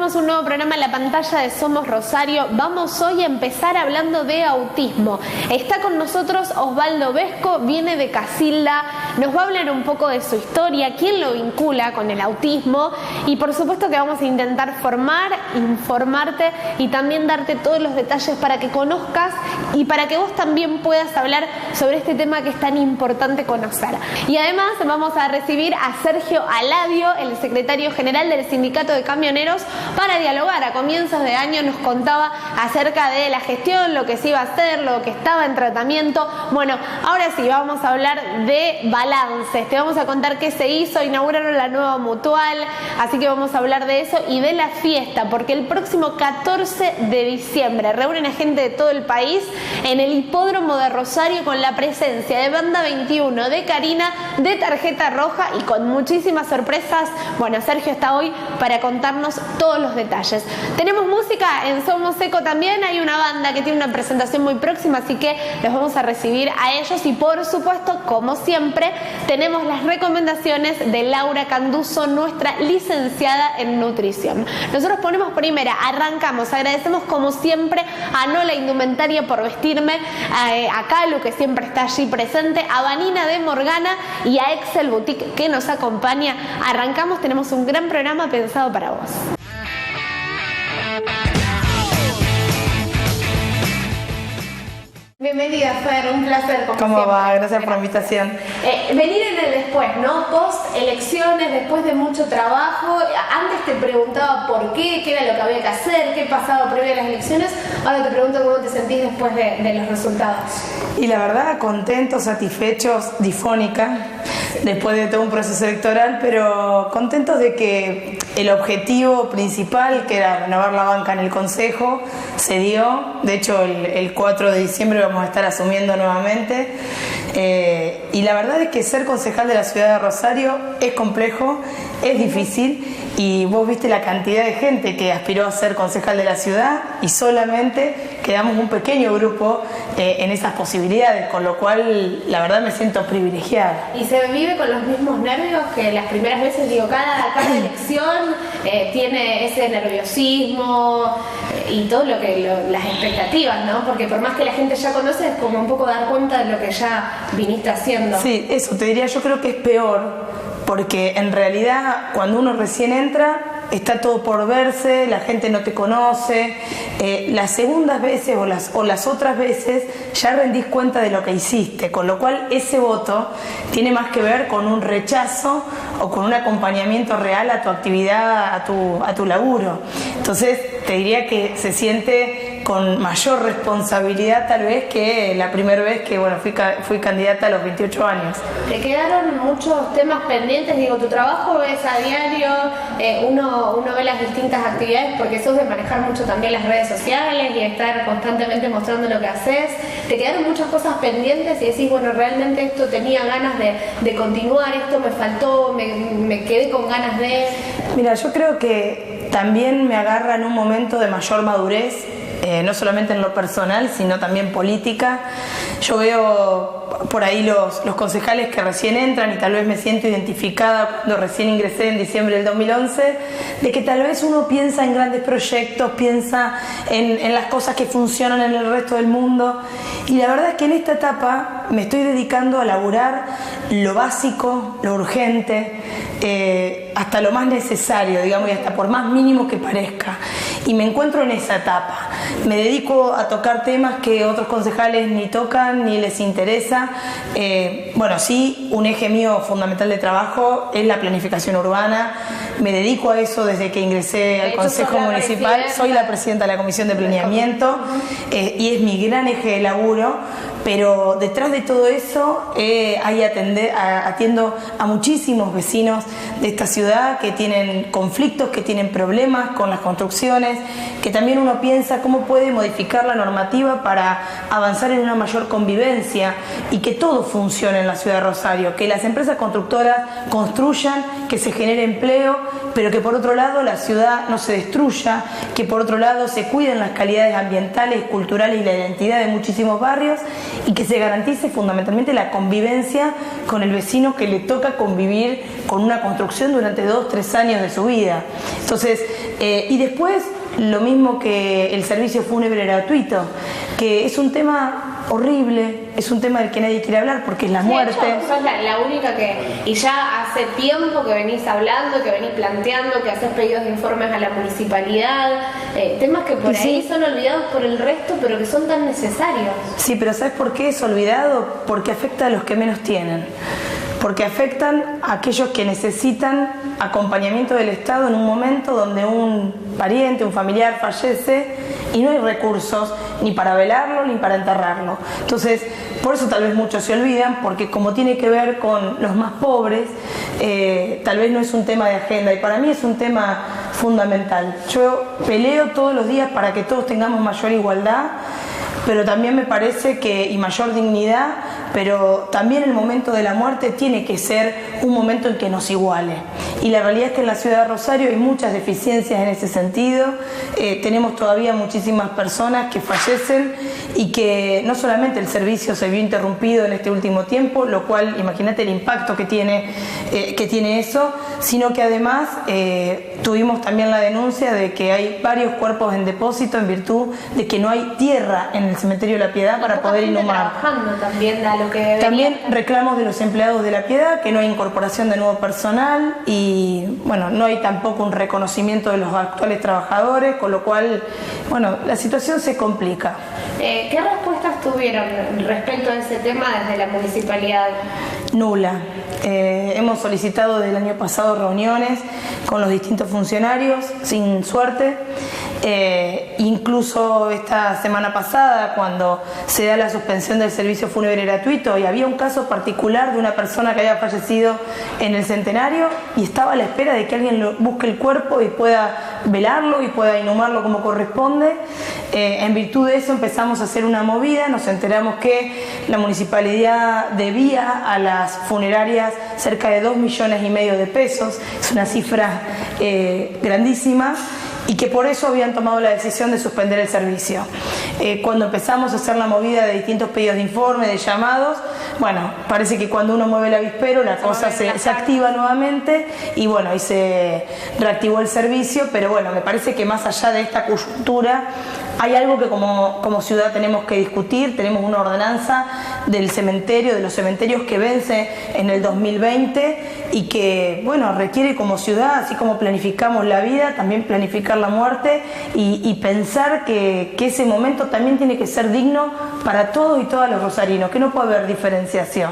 comenzamos un nuevo programa en la pantalla de Somos Rosario. Vamos hoy a empezar hablando de autismo. Está con nosotros Osvaldo Vesco, viene de Casilda, nos va a hablar un poco de su historia, quién lo vincula con el autismo y por supuesto que vamos a intentar formar, informarte y también darte todos los detalles para que conozcas y para que vos también puedas hablar sobre este tema que es tan importante conocer. Y además vamos a recibir a Sergio Aladio, el secretario general del Sindicato de Camioneros, para dialogar. A comienzos de año nos contaba acerca de la gestión, lo que se iba a hacer, lo que estaba en tratamiento. Bueno, ahora sí, vamos a hablar de balances. Te vamos a contar qué se hizo, inauguraron la nueva mutual, así que vamos a hablar de eso y de la fiesta, porque el próximo 14 de diciembre reúnen a gente de todo el país en el Hipódromo de Rosario con la presencia de Banda 21, de Karina, de Tarjeta Roja y con muchísimas sorpresas. Bueno, Sergio está hoy para contarnos todos los detalles. Tenemos música en Somos Eco también, hay una banda que tiene una presentación muy próxima, así que los vamos a recibir a ellos y por supuesto, como siempre, tenemos las recomendaciones de Laura Canduso, nuestra licenciada en nutrición. Nosotros ponemos primera, arrancamos, agradecemos como siempre a Nola Indumentaria por vestirme, a Calu que siempre está allí presente, a Vanina de Morgana y a Excel Boutique que nos acompaña. Arrancamos, tenemos un gran programa pensado para vos. Bienvenida, Fer, un placer. ¿Cómo siempre va? Gracias por la invitación. Venir en el después, ¿no? Post elecciones, después de mucho trabajo. Antes te preguntaba por qué era lo que había que hacer, qué pasaba previo a las elecciones. Ahora te pregunto cómo te sentís después de los resultados. Y la verdad, contentos, satisfechos, difónica, después de todo un proceso electoral, pero contentos de que el objetivo principal, que era renovar la banca en el Consejo, se dio. De hecho, el 4 de diciembre vamos a estar asumiendo nuevamente. Y la verdad es que ser concejal de la ciudad de Rosario es complejo, es difícil. Y vos viste la cantidad de gente que aspiró a ser concejal de la ciudad y solamente quedamos un pequeño grupo en esas posibilidades, con lo cual la verdad me siento privilegiada. ¿Y se vive con los mismos nervios que las primeras veces? Digo, cada elección tiene ese nerviosismo y todo lo que las expectativas, ¿no? Porque por más que la gente ya conoce, es como un poco dar cuenta de lo que ya viniste haciendo. Sí, eso te diría, yo creo que es peor. Porque en realidad cuando uno recién entra está todo por verse, la gente no te conoce, las segundas veces o las otras veces ya rendís cuenta de lo que hiciste, con lo cual ese voto tiene más que ver con un rechazo o con un acompañamiento real a tu actividad, a tu laburo. Entonces te diría que se siente con mayor responsabilidad tal vez que la primera vez que fui candidata a los 28 años. Te quedaron muchos temas pendientes, digo, tu trabajo es a diario, uno ve las distintas actividades porque sos de manejar mucho también las redes sociales y estar constantemente mostrando lo que haces. Te quedaron muchas cosas pendientes y decís, bueno, realmente esto tenía ganas de continuar, esto me faltó, me quedé con ganas de... Mira, yo creo que también me agarra en un momento de mayor madurez, no solamente en lo personal, sino también política. Yo veo por ahí los concejales que recién entran y tal vez me siento identificada cuando recién ingresé en diciembre del 2011, de que tal vez uno piensa en grandes proyectos, piensa en las cosas que funcionan en el resto del mundo, y la verdad es que en esta etapa me estoy dedicando a laburar lo básico, lo urgente, hasta lo más necesario, digamos, y hasta por más mínimo que parezca. Y me encuentro en esa etapa. Me dedico a tocar temas que otros concejales ni tocan ni les interesa. Sí, un eje mío fundamental de trabajo es la planificación urbana. Me dedico a eso desde que ingresé al Consejo Municipal. Soy la presidenta de la Comisión de Planeamiento y es mi gran eje de laburo. Pero detrás de todo eso atiendo a muchísimos vecinos de esta ciudad que tienen conflictos, que tienen problemas con las construcciones, que también uno piensa cómo puede modificar la normativa para avanzar en una mayor convivencia y que todo funcione en la ciudad de Rosario, que las empresas constructoras construyan, que se genere empleo pero que por otro lado la ciudad no se destruya, que por otro lado se cuiden las calidades ambientales, culturales y la identidad de muchísimos barrios y que se garantice fundamentalmente la convivencia con el vecino que le toca convivir con una construcción durante 2-3 años de su vida. Entonces, y después lo mismo que el servicio fúnebre gratuito, que es un tema horrible, es un tema del que nadie quiere hablar porque es la muerte. De hecho, sos la única que, y ya hace tiempo que venís hablando, que venís planteando, que haces pedidos de informes a la municipalidad, temas que por ahí son olvidados por el resto, pero que son tan necesarios. Sí, pero ¿sabes por qué es olvidado? Porque afecta a los que menos tienen. Porque afectan a aquellos que necesitan acompañamiento del Estado en un momento donde un pariente, un familiar fallece y no hay recursos ni para velarlo ni para enterrarlo. Entonces, por eso tal vez muchos se olvidan, porque como tiene que ver con los más pobres, tal vez no es un tema de agenda y para mí es un tema fundamental. Yo peleo todos los días para que todos tengamos mayor igualdad, pero también me parece que, y mayor dignidad, pero también el momento de la muerte tiene que ser un momento en que nos iguale. Y la realidad es que en la ciudad de Rosario hay muchas deficiencias en ese sentido. Tenemos todavía muchísimas personas que fallecen y que no solamente el servicio se vio interrumpido en este último tiempo, lo cual, imagínate el impacto que tiene eso, sino que además tuvimos también la denuncia de que hay varios cuerpos en depósito en virtud de que no hay tierra en el cementerio de La Piedad para poder inhumar. También reclamos de los empleados de La Piedad, que no hay incorporación de nuevo personal y bueno, no hay tampoco un reconocimiento de los actuales trabajadores, con lo cual, bueno, la situación se complica. ¿Qué respuestas tuvieron respecto a ese tema desde la municipalidad? Nula. Hemos solicitado desde el año pasado reuniones con los distintos funcionarios, sin suerte. Incluso esta semana pasada, cuando se da la suspensión del servicio fúnebre gratuito y había un caso particular de una persona que había fallecido en el Centenario y estaba a la espera de que alguien busque el cuerpo y pueda velarlo y pueda inhumarlo como corresponde. En virtud de eso empezamos a hacer una movida, nos enteramos que la municipalidad debía a las funerarias cerca de 2,5 millones de pesos, es una cifra grandísima, y que por eso habían tomado la decisión de suspender el servicio. Cuando empezamos a hacer la movida de distintos pedidos de informe, de llamados, bueno, parece que cuando uno mueve el avispero la cosa se activa nuevamente y bueno, ahí se reactivó el servicio, pero bueno, me parece que más allá de esta coyuntura hay algo que como ciudad tenemos que discutir. Tenemos una ordenanza del cementerio, de los cementerios, que vence en el 2020 y que, bueno, requiere como ciudad, así como planificamos la vida, también planificar la muerte y pensar que ese momento también tiene que ser digno para todos y todas los rosarinos, que no puede haber diferenciación.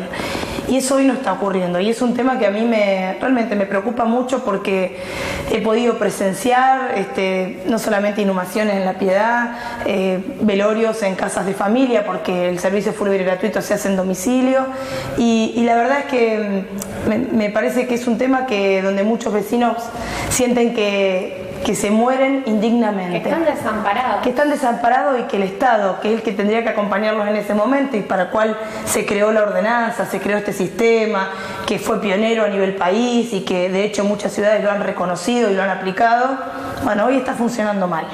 Y eso hoy no está ocurriendo y es un tema que a mí realmente me preocupa mucho, porque he podido presenciar no solamente inhumaciones en La Piedad, velorios en casas de familia, porque el servicio fúnebre gratuito se hace en domicilio y la verdad es que me parece que es un tema donde muchos vecinos sienten que se mueren indignamente. Que están desamparados. Que están desamparados y que el Estado, que es el que tendría que acompañarlos en ese momento y para el cual se creó la ordenanza, se creó este sistema, que fue pionero a nivel país y que de hecho muchas ciudades lo han reconocido y lo han aplicado, bueno, hoy está funcionando mal.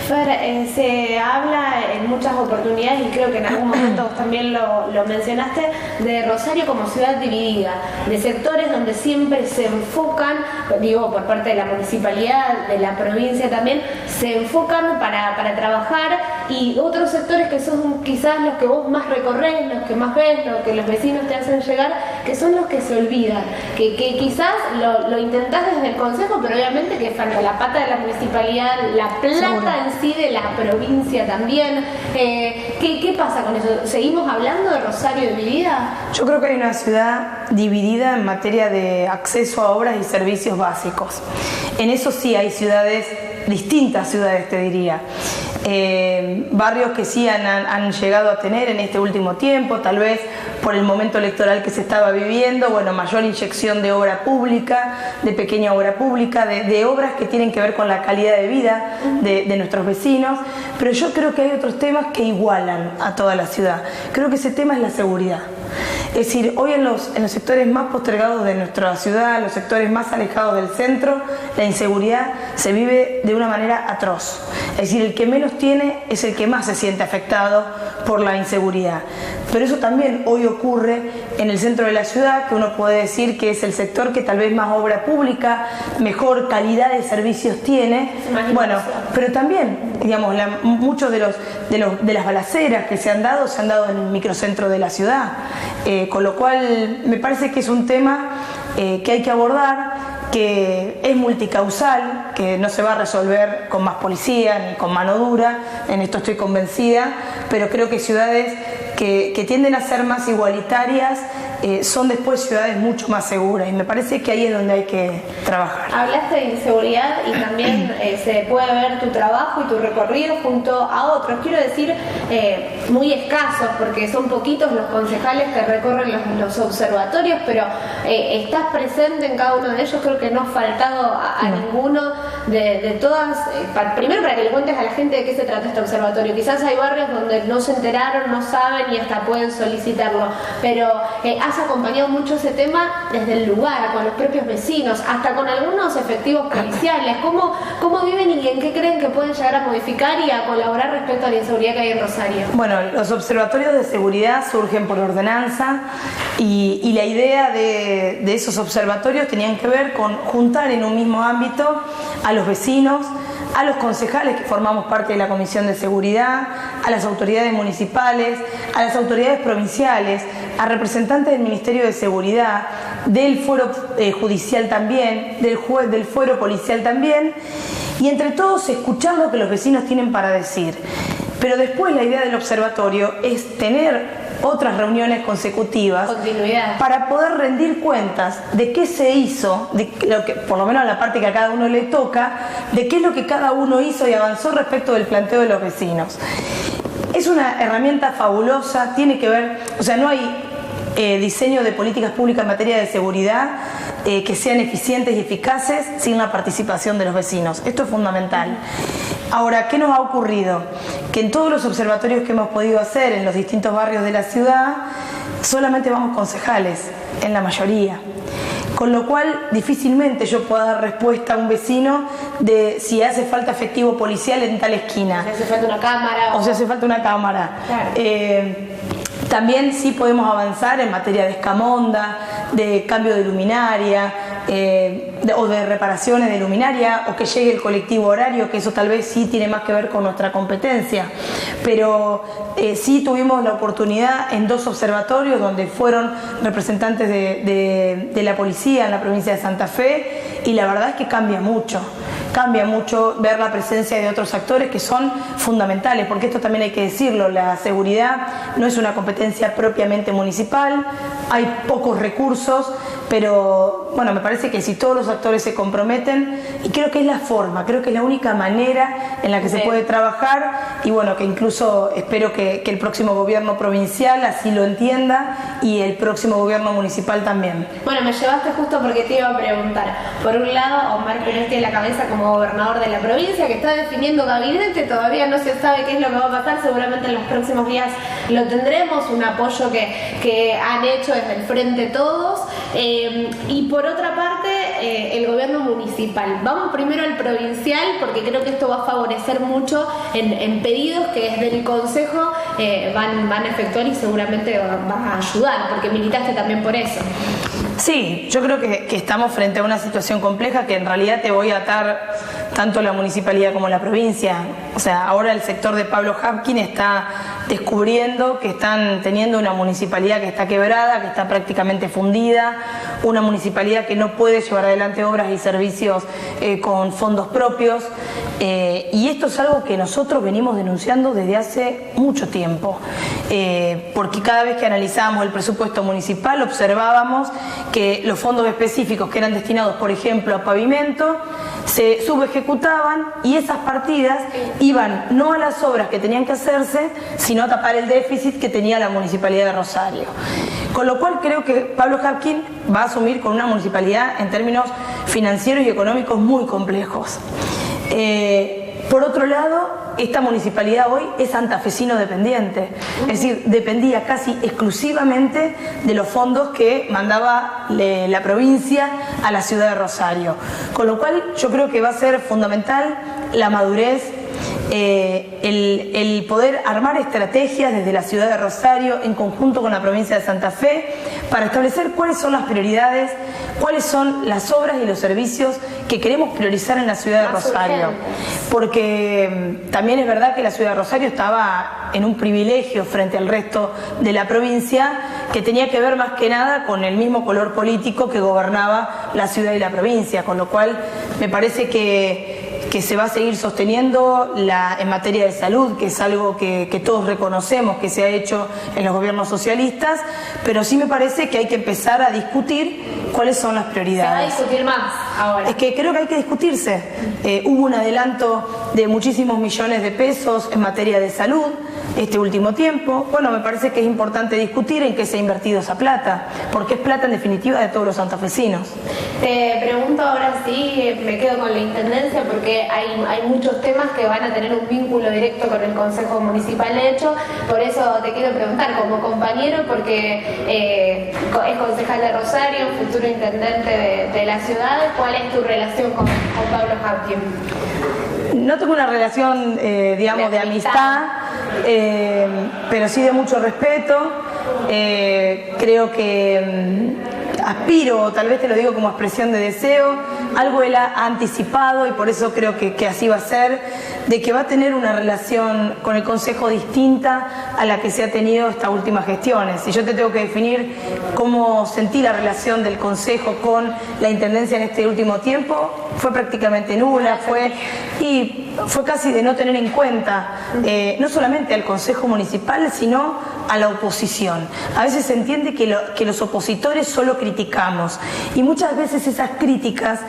Fer, se habla en muchas oportunidades, y creo que en algún momento vos también lo mencionaste, de Rosario como ciudad dividida, de sectores donde siempre se enfocan, digo, por parte de la municipalidad, de la provincia también, se enfocan para trabajar, y otros sectores que son quizás los que vos más recorres, los que más ves, los que los vecinos te hacen llegar, que son los que se olvidan, que quizás lo intentás desde el consejo, pero obviamente que falta la pata de la municipalidad, la plata en sí de la provincia también. ¿Qué pasa con eso? ¿Seguimos hablando de Rosario dividida? Yo creo que hay una ciudad dividida en materia de acceso a obras y servicios básicos. En eso sí hay ciudades, distintas ciudades te diría. barrios que sí han llegado a tener en este último tiempo, tal vez por el momento electoral que se estaba viviendo, bueno, mayor inyección de obra pública, de pequeña obra pública, de obras que tienen que ver con la calidad de vida de nuestros vecinos, pero yo creo que hay otros temas que igualan a toda la ciudad. Creo que ese tema es la seguridad. Es decir, hoy en los sectores más postergados de nuestra ciudad, los sectores más alejados del centro, la inseguridad se vive de una manera atroz. Es decir, el que menos tiene es el que más se siente afectado por la inseguridad. Pero eso también hoy ocurre en el centro de la ciudad, que uno puede decir que es el sector que tal vez más obra pública, mejor calidad de servicios tiene. Bueno, pero también, digamos, muchos de las balaceras que se han dado en el microcentro de la ciudad. Con lo cual me parece que es un tema que hay que abordar, que es multicausal, que no se va a resolver con más policía ni con mano dura, en esto estoy convencida, pero creo que ciudades que tienden a ser más igualitarias son después ciudades mucho más seguras, y me parece que ahí es donde hay que trabajar. Hablaste de inseguridad y también se puede ver tu trabajo y tu recorrido junto a otros, quiero decir muy escasos, porque son poquitos los concejales que recorren los observatorios, pero estás presente en cada uno de ellos. Creo que no has faltado a ninguno de todas. Primero, para que le cuentes a la gente de qué se trata este observatorio. Quizás hay barrios donde no se enteraron, no saben y hasta pueden solicitarlo, pero has acompañado mucho ese tema desde el lugar, con los propios vecinos, hasta con algunos efectivos policiales. ¿Cómo viven y en qué creen que pueden llegar a modificar y a colaborar respecto a la inseguridad que hay en Rosario? Bueno, los observatorios de seguridad surgen por ordenanza, y la idea de esos observatorios tenían que ver con juntar en un mismo ámbito a los vecinos, a los concejales que formamos parte de la Comisión de Seguridad, a las autoridades municipales, a las autoridades provinciales, a representantes del Ministerio de Seguridad, del Fuero Judicial también, del Fuero Policial también, y entre todos escuchar lo que los vecinos tienen para decir. Pero después la idea del observatorio es tener otras reuniones consecutivas para poder rendir cuentas de qué se hizo, de lo que, por lo menos en la parte que a cada uno le toca, de qué es lo que cada uno hizo y avanzó respecto del planteo de los vecinos. Es una herramienta fabulosa, tiene que ver, o sea, no hay diseño de políticas públicas en materia de seguridad que sean eficientes y eficaces sin la participación de los vecinos. Esto es fundamental. Ahora, ¿qué nos ha ocurrido? Que en todos los observatorios que hemos podido hacer en los distintos barrios de la ciudad, solamente vamos concejales, en la mayoría. Con lo cual, difícilmente yo pueda dar respuesta a un vecino de si hace falta efectivo policial en tal esquina. Si hace falta una cámara. O si hace falta una cámara. Claro. También sí podemos avanzar en materia de escamonda, de cambio de luminaria, o de reparaciones de luminaria, o que llegue el colectivo horario, que eso tal vez sí tiene más que ver con nuestra competencia. Pero sí tuvimos la oportunidad en 2 observatorios donde fueron representantes de la policía en la provincia de Santa Fe, y la verdad es que cambia mucho ver la presencia de otros actores que son fundamentales, porque esto también hay que decirlo, la seguridad no es una competencia propiamente municipal, hay pocos recursos, pero bueno, me parece que si todos los actores se comprometen, y creo que es la forma, creo que es la única manera en la que se puede trabajar, y bueno, que incluso espero que el próximo gobierno provincial así lo entienda, y el próximo gobierno municipal también. Bueno, me llevaste justo porque te iba a preguntar. Por un lado, Omar Perotti a la cabeza como gobernador de la provincia, que está definiendo gabinete, todavía no se sabe qué es lo que va a pasar, seguramente en los próximos días lo tendremos, un apoyo que han hecho desde el Frente Todos, y por otra parte el gobierno municipal. Vamos primero al provincial, porque creo que esto va a favorecer mucho en pedidos que desde el Consejo van a efectuar, y seguramente va a ayudar, porque militaste también por eso. Sí, yo creo que estamos frente a una situación compleja, que en realidad te voy a atar tanto la municipalidad como la provincia. O sea, ahora el sector de Pablo Hapkin está descubriendo que están teniendo una municipalidad que está quebrada, que está prácticamente fundida, una municipalidad que no puede llevar adelante obras y servicios con fondos propios, y esto es algo que nosotros venimos denunciando desde hace mucho tiempo, porque cada vez que analizábamos el presupuesto municipal observábamos que los fondos específicos que eran destinados, por ejemplo, a pavimento, se subejecutaban y esas partidas iban no a las obras que tenían que hacerse, sino a tapar el déficit que tenía la Municipalidad de Rosario. Con lo cual creo que Pablo Jarquín va a asumir con una municipalidad en términos financieros y económicos muy complejos. Por otro lado, esta municipalidad hoy es santafesino dependiente, es decir, dependía casi exclusivamente de los fondos que mandaba la provincia a la ciudad de Rosario. Con lo cual yo creo que va a ser fundamental la madurez, el poder armar estrategias desde la ciudad de Rosario en conjunto con la provincia de Santa Fe para establecer cuáles son las prioridades, cuáles son las obras y los servicios que queremos priorizar en la ciudad de Rosario. Porque también es verdad que la ciudad de Rosario estaba en un privilegio frente al resto de la provincia que tenía que ver más que nada con el mismo color político que gobernaba la ciudad y la provincia, con lo cual me parece que se va a seguir sosteniendo en materia de salud, que es algo que todos reconocemos que se ha hecho en los gobiernos socialistas, pero sí me parece que hay que empezar a discutir cuáles son las prioridades. Se va a discutir más ahora. Es que creo que hay que discutirse. Hubo un adelanto de muchísimos millones de pesos en materia de salud este último tiempo. Bueno, me parece que es importante discutir en qué se ha invertido esa plata, porque es plata en definitiva de todos los santafesinos. Te pregunto ahora sí, me quedo con la intendencia porque hay muchos temas que van a tener un vínculo directo con el Consejo Municipal de hecho, por eso te quiero preguntar como compañero, porque es concejal de Rosario, futuro intendente de la ciudad, ¿cuál es tu relación con Pablo Jarquín? No tengo una relación, digamos, de amistad, pero sí de mucho respeto. Creo que aspiro, tal vez te lo digo como expresión de deseo, algo él ha anticipado y por eso creo que así va a ser, de que va a tener una relación con el Consejo distinta a la que se ha tenido estas últimas gestiones. Si yo te tengo que definir cómo sentí la relación del Consejo con la Intendencia en este último tiempo, fue prácticamente nula, fue casi de no tener en cuenta no solamente al Consejo Municipal, sino a la oposición. A veces se entiende que los opositores solo criticamos y muchas veces esas críticas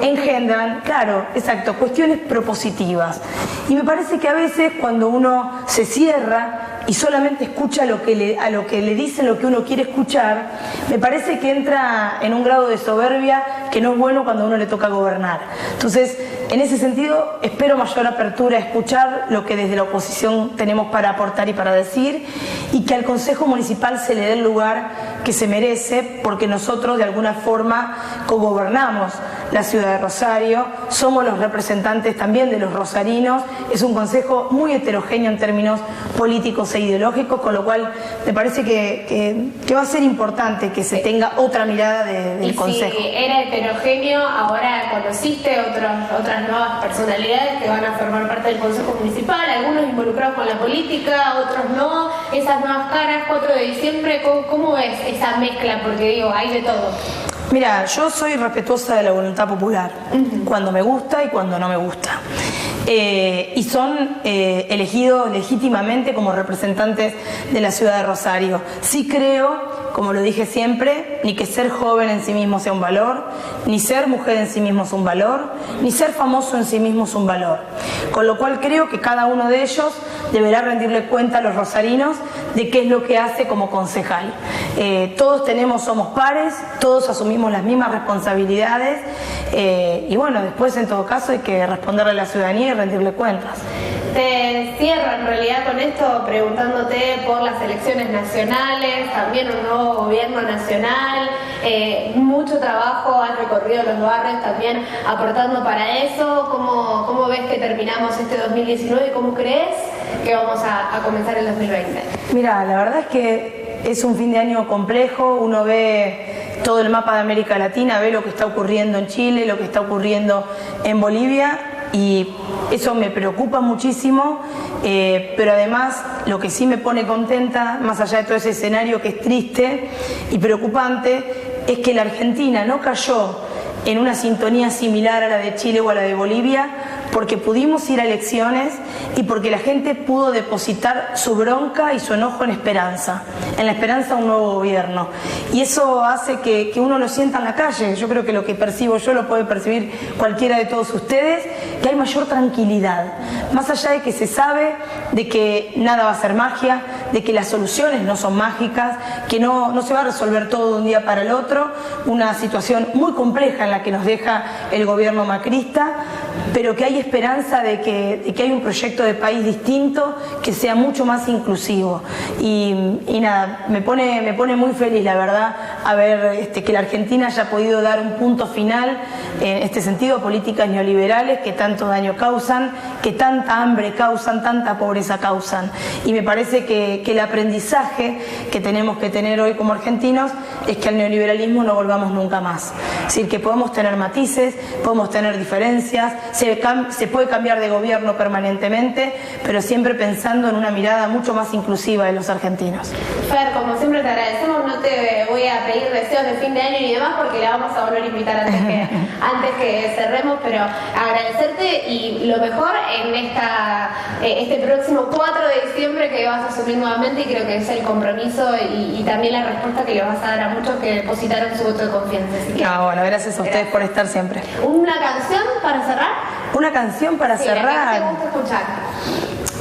engendran, claro, exacto, cuestiones propositivas. Y me parece que a veces cuando uno se cierra y solamente escucha a lo que le dicen lo que uno quiere escuchar, me parece que entra en un grado de soberbia que no es bueno cuando a uno le toca gobernar. Entonces, en ese sentido, espero mayor apertura a escuchar lo que desde la oposición tenemos para aportar y para decir, y que al Consejo Municipal se le dé el lugar que se merece, porque nosotros de alguna forma cogobernamos la ciudad de Rosario, somos los representantes también de los rosarinos, es un consejo muy heterogéneo en términos políticos e ideológicos, con lo cual me parece que va a ser importante que se tenga otra mirada del consejo. Si era heterogéneo, ahora conociste otras nuevas personalidades que van a formar parte del Consejo Municipal, algunos involucrados con la política, otros no, esas nuevas caras, 4 de diciembre, ¿cómo ves esa mezcla? Porque digo, hay de todo. Mira, yo soy respetuosa de la voluntad popular, cuando me gusta y cuando no me gusta. Y son elegidos legítimamente como representantes de la ciudad de Rosario. Sí creo, como lo dije siempre, ni que ser joven en sí mismo sea un valor, ni ser mujer en sí mismo es un valor, ni ser famoso en sí mismo es un valor. Con lo cual creo que cada uno de ellos deberá rendirle cuenta a los rosarinos de qué es lo que hace como concejal. Todos somos pares, todos asumimos las mismas responsabilidades y bueno, después en todo caso hay que responderle a la ciudadanía y rendirle cuentas. Te cierro en realidad con esto preguntándote por las elecciones nacionales, también un nuevo gobierno nacional, mucho trabajo, has recorrido los barrios también aportando para eso. ¿Cómo ves que terminamos este 2019 y cómo crees que vamos a comenzar el 2020? Mira, la verdad es que es un fin de año complejo, uno ve todo el mapa de América Latina, ve lo que está ocurriendo en Chile, lo que está ocurriendo en Bolivia, y eso me preocupa muchísimo, pero además lo que sí me pone contenta, más allá de todo ese escenario que es triste y preocupante, es que la Argentina no cayó en una sintonía similar a la de Chile o a la de Bolivia, porque pudimos ir a elecciones y porque la gente pudo depositar su bronca y su enojo en la esperanza de un nuevo gobierno. Y eso hace que uno lo sienta en la calle. Yo creo que lo que percibo yo lo puede percibir cualquiera de todos ustedes, que hay mayor tranquilidad. Más allá de que se sabe de que nada va a ser magia, de que las soluciones no son mágicas, que no se va a resolver todo de un día para el otro, una situación muy compleja en la que nos deja el gobierno macrista, pero que hay esperanza de que hay un proyecto de país distinto que sea mucho más inclusivo. Y nada, me pone muy feliz, la verdad, a ver que la Argentina haya podido dar un punto final en este sentido a políticas neoliberales que tanto daño causan, que tanta hambre causan, tanta pobreza causan. Y me parece que el aprendizaje que tenemos que tener hoy como argentinos es que al neoliberalismo no volvamos nunca más. Es decir, que podemos tener matices, podemos tener diferencias, se puede cambiar de gobierno permanentemente, pero siempre pensando en una mirada mucho más inclusiva de los argentinos. Fer, como siempre te agradecemos, no te voy a pedir deseos de fin de año y demás porque la vamos a volver a invitar antes que cerremos, pero agradecerte y lo mejor en este próximo 4 de diciembre que vas a asumir nuevamente, y creo que es el compromiso y también la respuesta que le vas a dar a muchos que depositaron su voto de confianza. Así que, bueno, gracias a ustedes por estar siempre. ¿Una canción para cerrar? Una canción para cerrar. La que te gusta escuchar.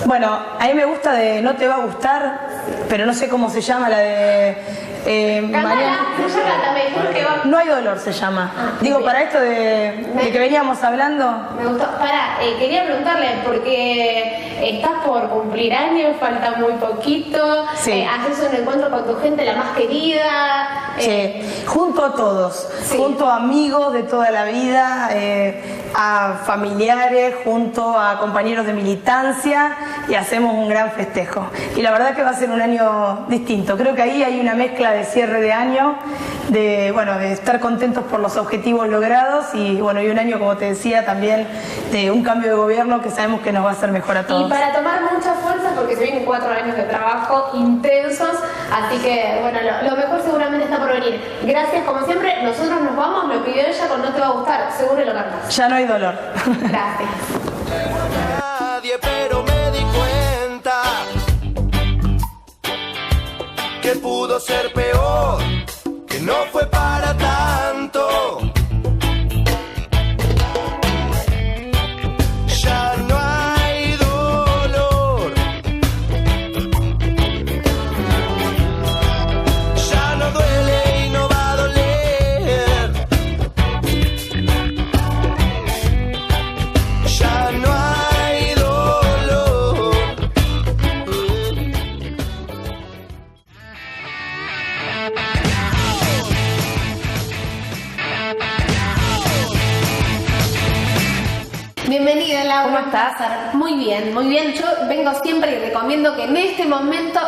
Bueno, a mí me gusta de No te va a gustar, pero no sé cómo se llama, la de Mariana. No hay dolor se llama. Digo, para esto de que veníamos hablando. Me gustó. Quería preguntarle, porque estás por cumplir años, falta muy poquito. Sí. Haces un encuentro con tu gente, la más querida. Sí, junto a todos, junto a amigos de toda la vida, a familiares, junto a compañeros de militancia, y hacemos un gran festejo. Y la verdad que va a ser un año distinto. Creo que ahí hay una mezcla de cierre de año, de estar contentos por los objetivos logrados y un año, como te decía, también de un cambio de gobierno que sabemos que nos va a hacer mejor a todos. Y para tomar mucha fuerza, porque se vienen 4 años de trabajo intensos, así que lo mejor seguramente está por venir. Gracias como siempre, nosotros nos vamos, me pidió ella con No te va a gustar, seguro lo cantas. Ya no hay dolor. Gracias. Nadie, pero me di cuenta que pudo ser peor, que no fue para tanto. Ya no hay dolor, ya no duele y no va a doler. Ya no hay dolor. Bienvenida, Laura. ¿Cómo estás? Muy bien, muy bien. Yo vengo siempre y recomiendo que en este momento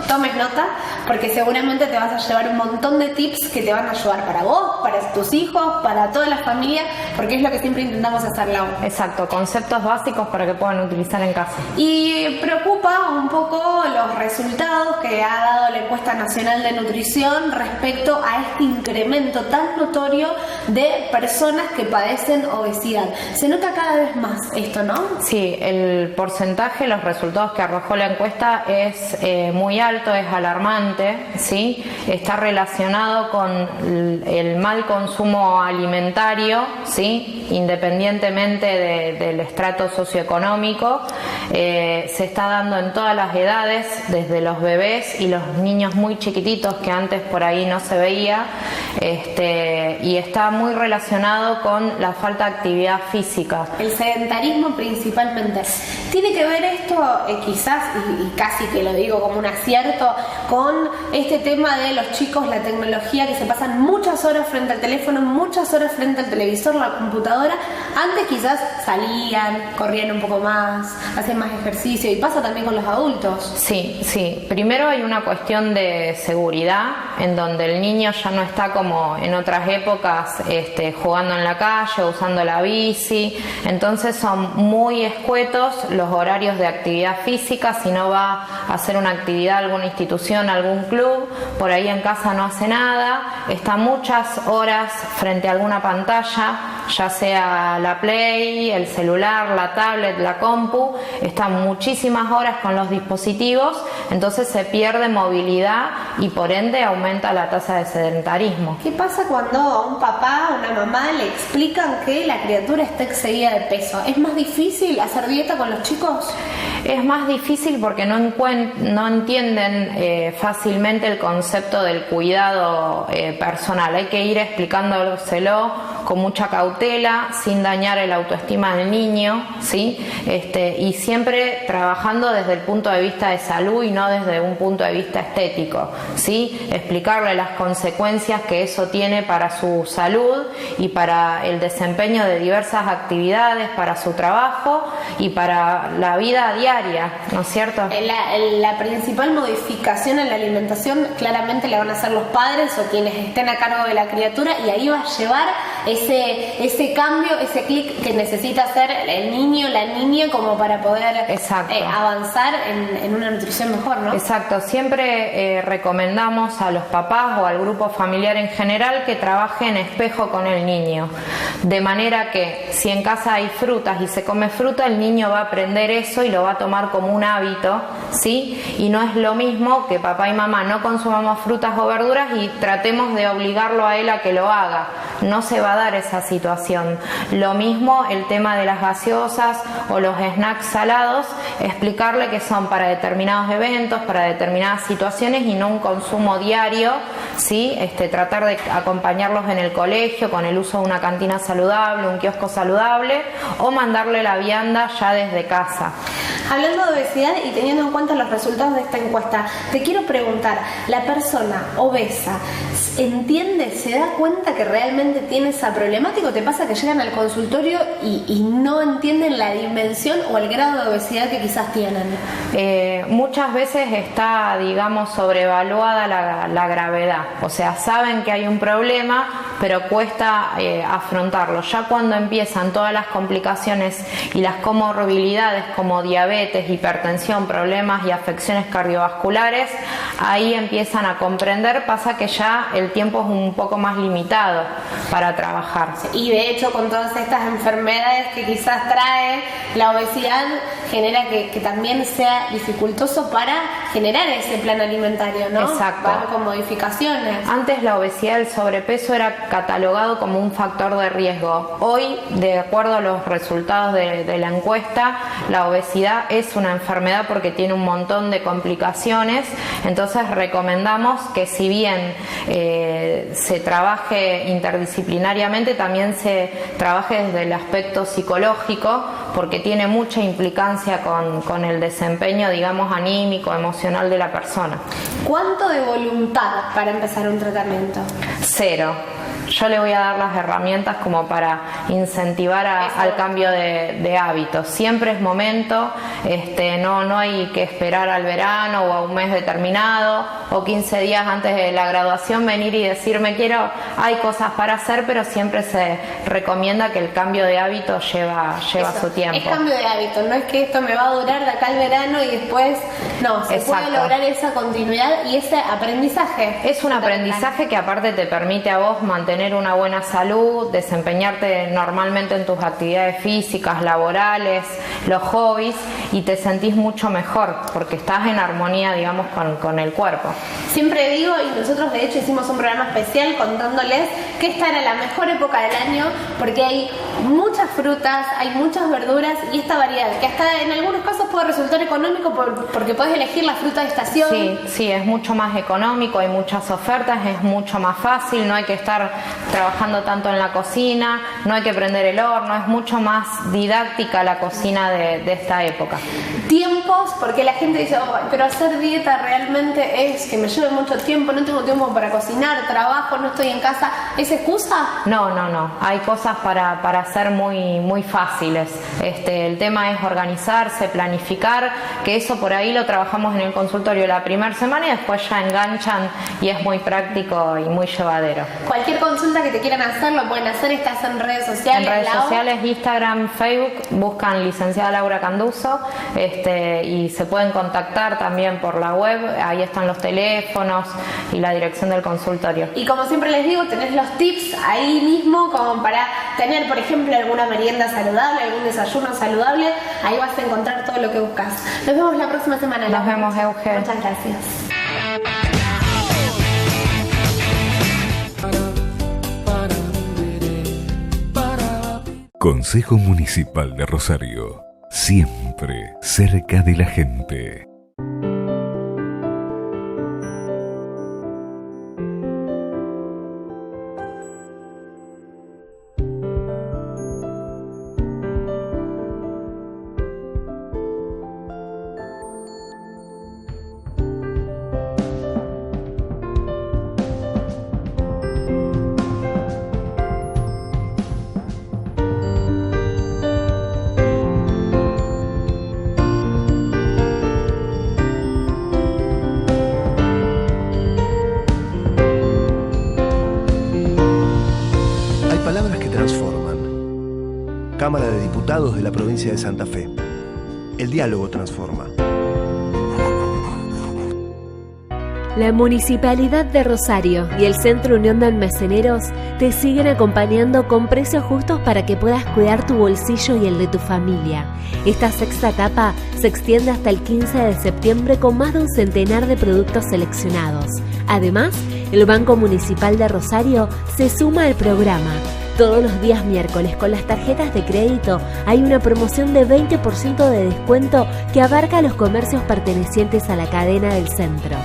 tomes nota, porque seguramente te vas a llevar un montón de tips que te van a ayudar para vos, para tus hijos, para toda la familia, porque es lo que siempre intentamos hacer, Laura. Exacto, conceptos básicos para que puedan utilizar en casa. Y preocupa un poco los resultados que ha dado la encuesta nacional de nutrición respecto a este incremento tan notorio de personas que padecen obesidad. Se nota cada vez más esto, ¿no? Sí, el porcentaje, los resultados que arrojó la encuesta es muy alto, es alarmante, ¿sí? Está relacionado con el mal consumo alimentario, ¿sí? Independientemente del estrato socioeconómico. Se está dando en todas las edades, desde los bebés y los niños muy chiquititos que antes por ahí no se veía, y está muy relacionado con la falta de actividad física. El sedentarismo principalmente. ¿Tiene que ver esto, quizás, y casi que lo digo como un acierto, con este tema de los chicos, la tecnología, que se pasan muchas horas frente al teléfono, muchas horas frente al televisor, la computadora? Antes quizás salían, corrían un poco más, hacían más ejercicio, y pasa también con los adultos. Sí, sí. Primero hay una cuestión de seguridad, en donde el niño ya no está como en otras épocas jugando en la calle, usando la bici. Entonces son muy escuetos los horarios de actividad física, si no va a hacer una actividad, alguna institución, algún club, por ahí en casa no hace nada, está muchas horas frente a alguna pantalla, ya sea la Play, el celular, la tablet, la compu, está muchísimas horas con los dispositivos, entonces se pierde movilidad y por ende aumenta la tasa de sedentarismo. ¿Qué pasa cuando a un papá o una mamá le explican que la criatura está excedida de peso? ¿Es más difícil hacer dieta con los chicos? Es más difícil porque no entienden fácilmente el concepto del cuidado personal. Hay que ir explicándoselo con mucha cautela, sin dañar el autoestima del niño, ¿sí? Y siempre trabajando desde el punto de vista de salud y no desde un punto de vista estético, ¿sí? Explicarle las consecuencias que eso tiene para su salud y para el desempeño de diversas actividades, para su trabajo y para la vida diaria, ¿no es cierto? La principal modificación en la alimentación claramente la van a hacer los padres o quienes estén a cargo de la criatura, y ahí va a llevar ese cambio, ese clic que necesita hacer el niño, la niña, como para poder avanzar en una nutrición mejor, ¿no? Exacto, siempre recomendamos a los papás o al grupo familiar en general que trabaje en espejo con el niño, de manera que si en casa hay frutas y se come fruta, el niño va a aprender eso y lo va a tomar como un hábito, ¿sí? Y no es lo mismo que papá y mamá no consumamos frutas o verduras y tratemos de obligarlo a él a que lo haga. No se va a dar esa situación. Lo mismo el tema de las gaseosas o los snacks salados, explicarle que son para determinados eventos, para determinadas situaciones y no un consumo diario, ¿sí? Tratar de acompañarlos en el colegio con el uso de una cantina saludable, un kiosco saludable, o mandarle la vianda ya desde casa. Hablando de obesidad y teniendo en cuenta los resultados de esta encuesta, te quiero preguntar, ¿la persona obesa entiende, se da cuenta que realmente tiene esa problemática, o te pasa que llegan al consultorio y no entienden la dimensión o el grado de obesidad que quizás tienen? Muchas veces está, digamos, sobrevaluada la gravedad, o sea, saben que hay un problema, pero cuesta afrontarlo. Ya cuando empiezan todas las complicaciones y las comorbilidades como diabetes, hipertensión, problemas y afecciones cardiovasculares, ahí empiezan a comprender. Pasa que ya el tiempo es un poco más limitado para trabajar. Y de hecho, con todas estas enfermedades que quizás trae la obesidad, genera que también sea dificultoso para generar ese plan alimentario, ¿no? Exacto. Van con modificaciones. Antes la obesidad, el sobrepeso era catalogado como un factor de riesgo. Hoy, de acuerdo a los resultados de la encuesta, la obesidad es una enfermedad porque tiene un montón de complicaciones. Entonces recomendamos que, si bien se trabaje interdisciplinariamente, también se trabaje desde el aspecto psicológico, porque tiene mucha implicancia con el desempeño, digamos, anímico, emocional de la persona. ¿Cuánto de voluntad para empezar un tratamiento? 0. Yo le voy a dar las herramientas como para incentivar al cambio de hábitos. Siempre es momento, no hay que esperar al verano o a un mes determinado o 15 días antes de la graduación venir y decirme hay cosas para hacer, pero siempre se recomienda que el cambio de hábito lleva su tiempo. Es cambio de hábito, no es que esto me va a durar de acá al verano y después, no, se puede lograr esa continuidad y ese aprendizaje. Es un aprendizaje que aparte te permite a vos mantener una buena salud, desempeñarte normalmente en tus actividades físicas, laborales, los hobbies, y te sentís mucho mejor porque estás en armonía, digamos, con el cuerpo. Siempre digo, y nosotros de hecho hicimos un programa especial contándoles que esta era la mejor época del año porque hay muchas frutas, hay muchas verduras y esta variedad, que hasta en algunos casos puede resultar económico porque puedes elegir la fruta de estación. Sí, es mucho más económico, hay muchas ofertas, es mucho más fácil, no hay que estar trabajando tanto en la cocina, no hay que prender el horno, es mucho más didáctica la cocina de esta época. Tiempos, porque la gente dice, pero hacer dieta realmente es que me lleve mucho tiempo, no tengo tiempo para cocinar, trabajo, no estoy en casa, ¿es excusa? No, hay cosas para hacer muy fáciles. El tema es organizarse, planificar, que eso por ahí lo trabajamos en el consultorio la primera semana y después ya enganchan y es muy práctico y muy llevadero. Cualquier consulta que te quieran hacer, lo pueden hacer, estás en redes sociales. En redes sociales, Instagram, Facebook, buscan licenciada Laura Canduso, y se pueden contactar también por la web, ahí están los teléfonos y la dirección del consultorio. Y como siempre les digo, tenés los tips ahí mismo como para tener, por ejemplo, alguna merienda saludable, algún desayuno saludable, ahí vas a encontrar todo lo que buscas. Nos vemos la próxima semana. Nos vemos, Euge. Muchas gracias. Consejo Municipal de Rosario, siempre cerca de la gente. Cámara de Diputados de la provincia de Santa Fe. El diálogo transforma. La Municipalidad de Rosario y el Centro Unión de Almaceneros te siguen acompañando con precios justos para que puedas cuidar tu bolsillo y el de tu familia. Esta sexta etapa se extiende hasta el 15 de septiembre con más de un centenar de productos seleccionados. Además, el Banco Municipal de Rosario se suma al programa. Todos los días miércoles con las tarjetas de crédito hay una promoción de 20% de descuento que abarca a los comercios pertenecientes a la cadena del centro.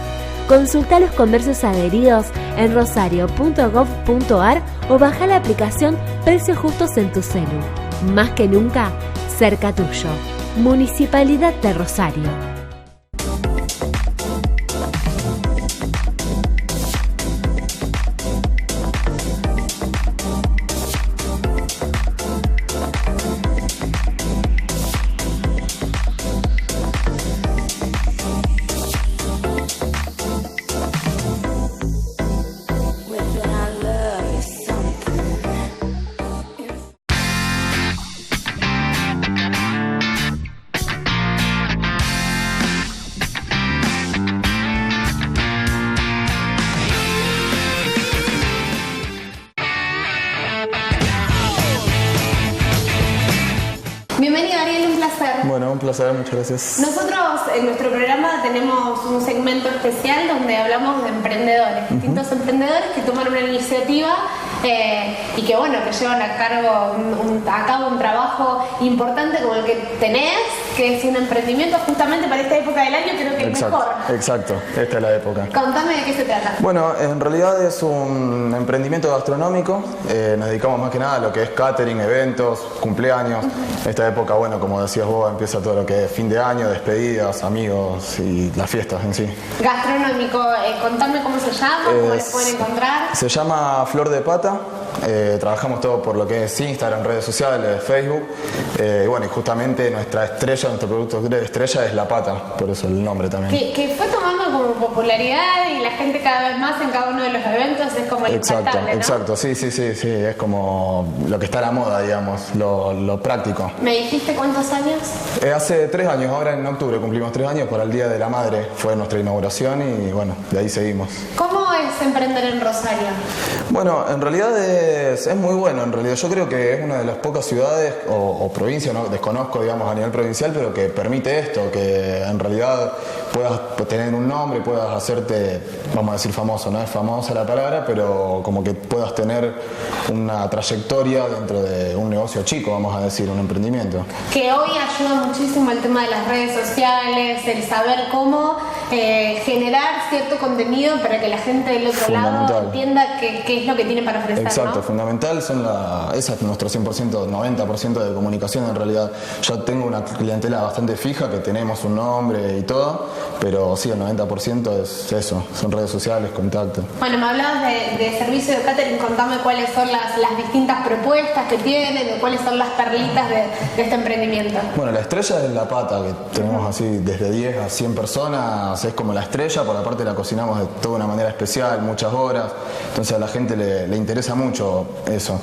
Consulta los comercios adheridos en rosario.gov.ar o baja la aplicación Precios Justos en tu celu. Más que nunca, cerca tuyo. Municipalidad de Rosario. Bienvenido, Ariel, un placer. Bueno, un placer, muchas gracias. Nosotros en nuestro programa tenemos un segmento especial donde hablamos de emprendedores, distintos emprendedores que toman una iniciativa y que bueno, que llevan a cabo un trabajo importante como el que tenés, que es un emprendimiento justamente para esta época del año, creo que es mejor. Exacto, esta es la época. Contame de qué se trata. Bueno, en realidad es un emprendimiento gastronómico, nos dedicamos más que nada a lo que es catering, eventos, cumpleaños. Esta época, bueno, como decías vos, empieza todo lo que es fin de año, despedidas, amigos y las fiestas en sí. Gastronómico, contame cómo se llama, cómo les pueden encontrar. Se llama Flor de Pata. Trabajamos todo por lo que es Instagram, redes sociales, Facebook. Bueno, y justamente nuestra estrella, nuestro producto de estrella es la pata, por eso el nombre también. Que fue tomando como popularidad y la gente cada vez más en cada uno de los eventos es como el impactable, ¿no? Exacto, sí, es como lo que está a la moda, digamos, lo práctico. ¿Me dijiste cuántos años? Hace 3 años, ahora en octubre cumplimos 3 años, para el Día de la Madre fue nuestra inauguración y bueno, de ahí seguimos. ¿Cómo es emprender en Rosario? Bueno, en realidad es muy bueno, en realidad yo creo que es una de las pocas ciudades o provincias, no desconozco digamos a nivel provincial, pero que permite esto, que en realidad puedas tener un nombre, puedas hacerte, vamos a decir famoso, no es famosa la palabra, pero como que puedas tener una trayectoria dentro de un negocio chico, vamos a decir, un emprendimiento. Que hoy ayuda muchísimo el tema de las redes sociales, el saber cómo generar cierto contenido para que la gente del otro lado entienda qué es lo que tiene para ofrecer. Exacto, ¿no? Fundamental, esa es nuestro 100%, 90% de comunicación en realidad. Yo tengo una clientela bastante fija, que tenemos un nombre y todo, pero sí, el 90% es eso, son redes sociales, contacto. Bueno, me hablabas de servicio de catering, contame cuáles son las distintas propuestas que tienen, o cuáles son las perlitas de este emprendimiento. Bueno, la estrella es la pata, que tenemos así desde 10 a 100 personas más, es como la estrella, por aparte la cocinamos de toda una manera especial, muchas horas, entonces a la gente le interesa mucho eso.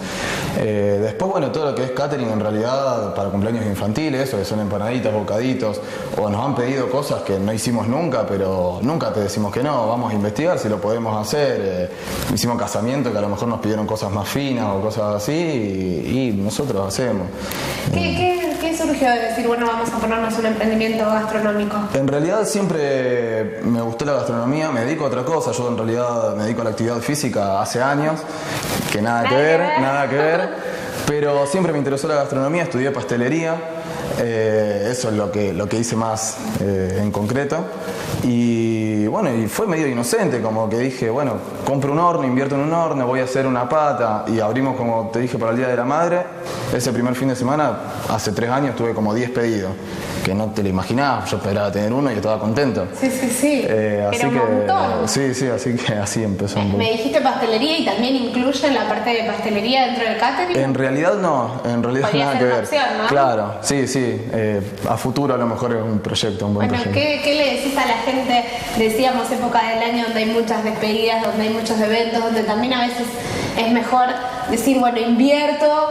Después, bueno, todo lo que es catering en realidad para cumpleaños infantiles, o que son empanaditas, bocaditos, o nos han pedido cosas que no hicimos nunca, pero nunca te decimos que no, vamos a investigar si lo podemos hacer. Hicimos casamiento que a lo mejor nos pidieron cosas más finas o cosas así, y nosotros hacemos. ¿Qué surgió de decir, bueno, vamos a ponernos un emprendimiento gastronómico? En realidad siempre me gustó la gastronomía, me dedico a otra cosa, yo en realidad me dedico a la actividad física hace años, que nada que ver, pero siempre me interesó la gastronomía, estudié pastelería, eso es lo que hice más en concreto. Y bueno, y fue medio inocente, como que dije, bueno, compro un horno, invierto en un horno, voy a hacer una pata, y abrimos, como te dije, para el Día de la Madre. Ese primer fin de semana, hace 3 años, tuve como 10 pedidos, que no te lo imaginabas, yo esperaba tener uno y estaba contento. Sí. Así Era un montón. Sí, así que así empezó un poco. Me dijiste pastelería y también incluyen la parte de pastelería dentro del catering. En realidad no, nada ser que una ver. opción, ¿no? Claro, sí, a futuro a lo mejor es un proyecto, un buen Bueno, proyecto. ¿qué le decís a la gente? Decíamos época del año donde hay muchas despedidas, donde hay muchos eventos, donde también a veces es mejor decir, bueno, invierto,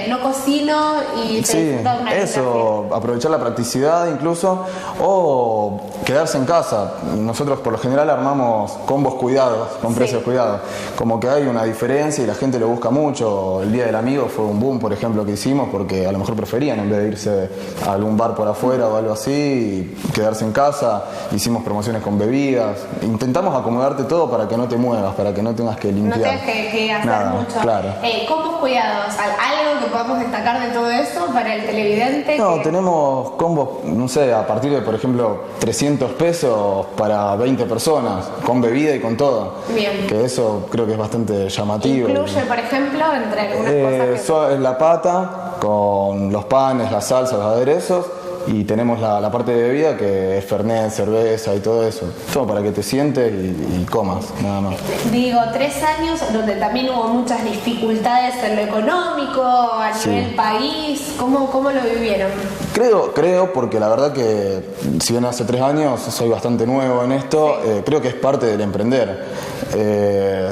no cocino y se disfruta una eso, aprovechar la practicidad incluso, o quedarse en casa. Nosotros por lo general armamos combos cuidados, con precios cuidados, como que hay una diferencia y la gente lo busca mucho. El Día del Amigo fue un boom, por ejemplo, que hicimos, porque a lo mejor preferían, en vez de irse a algún bar por afuera o algo así, quedarse en casa. Hicimos promociones con bebidas, intentamos acomodarte todo para que no te muevas, para que no tengas que limpiar. No tengas que hacer nada, mucho. Claro. Combos cuidados, ¿algo que podamos destacar de todo eso para el televidente? No, tenemos combos, no sé, a partir de, por ejemplo, 300 pesos para 20 personas, con bebida y con todo. Bien. Que eso creo que es bastante llamativo. Incluye, por ejemplo, entre algunas cosas Es la pata, con los panes, las salsas, los aderezos, y tenemos la parte de bebida que es fernet, cerveza y todo eso. Todo para que te sientes y comas, nada más. Digo, 3 años donde también hubo muchas dificultades en lo económico, a nivel país. ¿Cómo lo vivieron? Creo, porque la verdad que si bien hace 3 años soy bastante nuevo en esto, creo que es parte del emprender.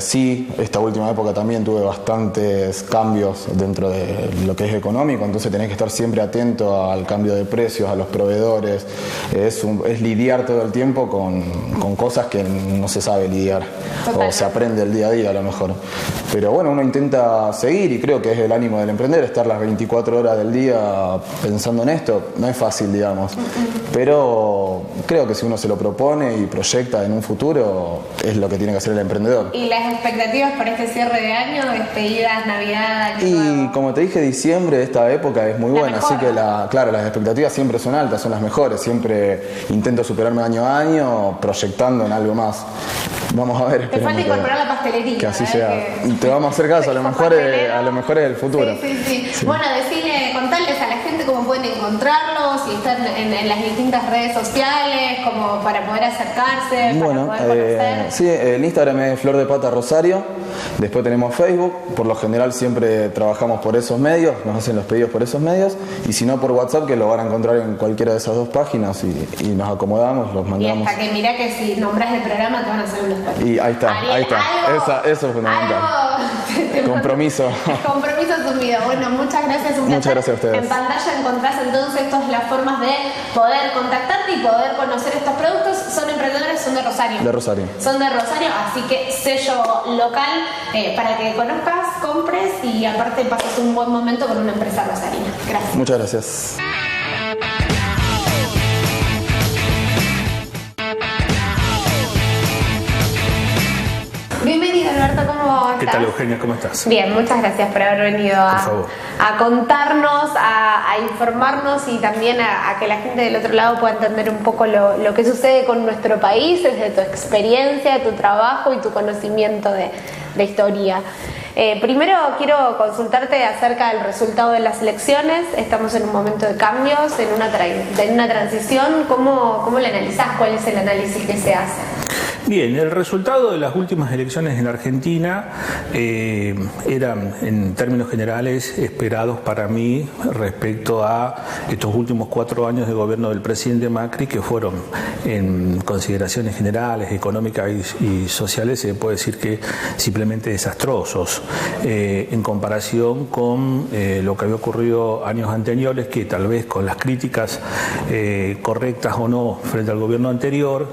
Sí, esta última época también tuve bastantes cambios dentro de lo que es económico, entonces tenés que estar siempre atento al cambio de precios, a los proveedores. Es lidiar todo el tiempo con cosas que no se sabe lidiar. Totalmente. O se aprende el día a día a lo mejor. Pero bueno, uno intenta seguir y creo que es el ánimo del emprender, estar las 24 horas del día pensando en esto. No es fácil, digamos, pero creo que si uno se lo propone y proyecta en un futuro, es lo que tiene que hacer el emprendedor. ¿Y las expectativas para este cierre de año, despedidas, Navidad, Año Nuevo? Y como te dije, diciembre, esta época es muy buena, así que claro, las expectativas siempre son altas, son las mejores, siempre intento superarme año a año proyectando en algo más. Vamos a ver. Te falta incorporar la pastelería. Que así sea. Te vamos a hacer caso, a lo mejor es el futuro. Sí. Bueno, contarles a la gente cómo pueden encontrarlos, si están en las distintas redes sociales, como para poder acercarse, bueno, para poder conocer. Sí, el Instagram es Flor de Pata Rosario, después tenemos Facebook, por lo general siempre trabajamos por esos medios, nos hacen los pedidos por esos medios, y si no por WhatsApp, que lo van a encontrar en cualquiera de esas 2 páginas, y nos acomodamos, los mandamos. Y hasta que mirá que si nombras el programa te van a hacer unos pedidos. Y ahí está, eso es fundamental. Compromiso asumido. Bueno, muchas gracias. Muchas gracias a ustedes. En pantalla encontrás entonces todas las formas de poder contactarte y poder conocer estos productos. Son emprendedores, son de Rosario. Son de Rosario, así que sello local para que conozcas, compres y aparte pases un buen momento con una empresa rosarina. Gracias. Muchas gracias. Bienvenido, Alberto, ¿cómo estás? ¿Qué tal, Eugenia? ¿Cómo estás? Bien, muchas gracias por haber venido a contarnos, a informarnos y también a que la gente del otro lado pueda entender un poco lo que sucede con nuestro país desde tu experiencia, tu trabajo y tu conocimiento de historia. Primero quiero consultarte acerca del resultado de las elecciones. Estamos en un momento de cambios, en una transición. ¿Cómo la analizás? ¿Cuál es el análisis que se hace? Bien, el resultado de las últimas elecciones en Argentina eran, en términos generales, esperados para mí respecto a estos últimos 4 años de gobierno del presidente Macri, que fueron, en consideraciones generales, económicas y sociales, se puede decir que simplemente desastrosos, en comparación con lo que había ocurrido años anteriores, que tal vez con las críticas correctas o no frente al gobierno anterior,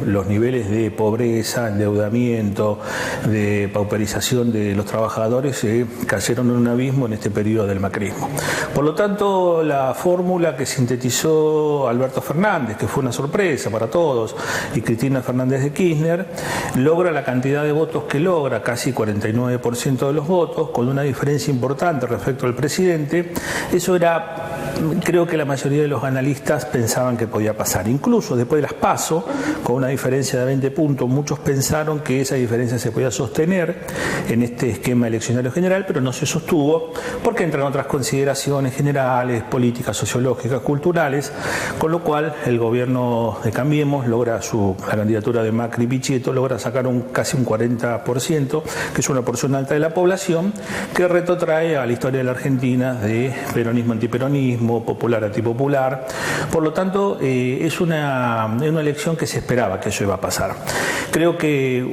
los niveles de pobreza, endeudamiento, de pauperización de los trabajadores cayeron en un abismo en este periodo del macrismo. Por lo tanto, la fórmula que sintetizó Alberto Fernández, que fue una sorpresa para todos, y Cristina Fernández de Kirchner, logra la cantidad de votos que logra, casi 49% de los votos, con una diferencia importante respecto al presidente. Eso era, creo que la mayoría de los analistas pensaban que podía pasar. Incluso después de las PASO, con una diferencia de 20 puntos, muchos pensaron que esa diferencia se podía sostener en este esquema eleccionario general, pero no se sostuvo porque entran otras consideraciones generales, políticas, sociológicas, culturales, con lo cual el gobierno de Cambiemos logra la candidatura de Macri Pichetto, logra sacar casi un 40%, que es una porción alta de la población, que retrotrae a la historia de la Argentina de peronismo antiperonismo, popular antipopular. Por lo tanto, es una elección que se esperaba que eso iba a pasar. Creo que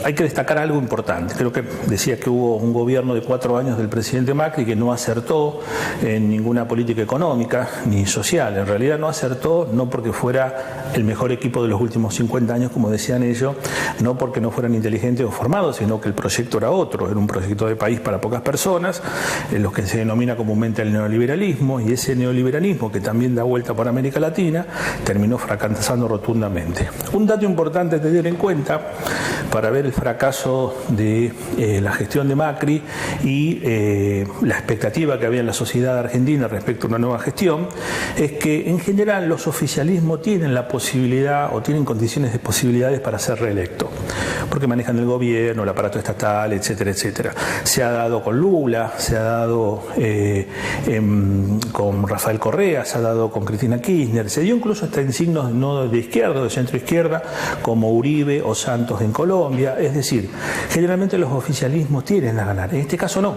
hay que destacar algo importante. Creo que decía que hubo un gobierno de 4 años del presidente Macri que no acertó en ninguna política económica ni social. En realidad no acertó, no porque fuera el mejor equipo de los últimos 50 años, como decían ellos, no porque no fueran inteligentes o formados, sino que el proyecto era otro, era un proyecto de país para pocas personas, en lo que se denomina comúnmente el neoliberalismo, y ese neoliberalismo, que también da vuelta por América Latina, terminó fracasando rotundamente. Un dato importante a tener en cuenta para ver el fracaso de la gestión de Macri y la expectativa que había en la sociedad argentina respecto a una nueva gestión, es que en general los oficialismos tienen la posibilidad o tienen condiciones de posibilidades para ser reelecto, porque manejan el gobierno, el aparato estatal, etcétera, etcétera. Se ha dado con Lula, se ha dado con Rafael Correa, se ha dado con Cristina Kirchner, se dio incluso hasta en signos no de izquierda o de centro izquierda, como Uribe o Santos en Colombia. Es decir, generalmente los oficialismos tienden a ganar. En este caso no.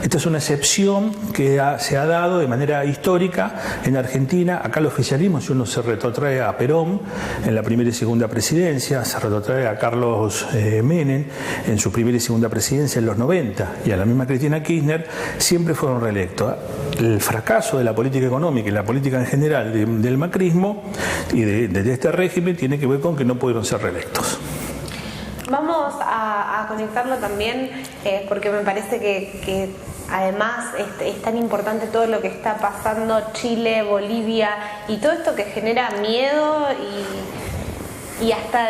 Esta es una excepción que se ha dado de manera histórica en Argentina. Acá el oficialismo, si uno se retrotrae a Perón en la primera y segunda presidencia, se retrotrae a Carlos Menem en su primera y segunda presidencia en los 90 y a la misma Cristina Kirchner, siempre fueron reelectos. El fracaso de la política económica y la política en general del macrismo y de este régimen tiene que ver con que no pudieron ser reelectos. Vamos a conectarlo también porque me parece que además es tan importante todo lo que está pasando Chile, Bolivia y todo esto que genera miedo y hasta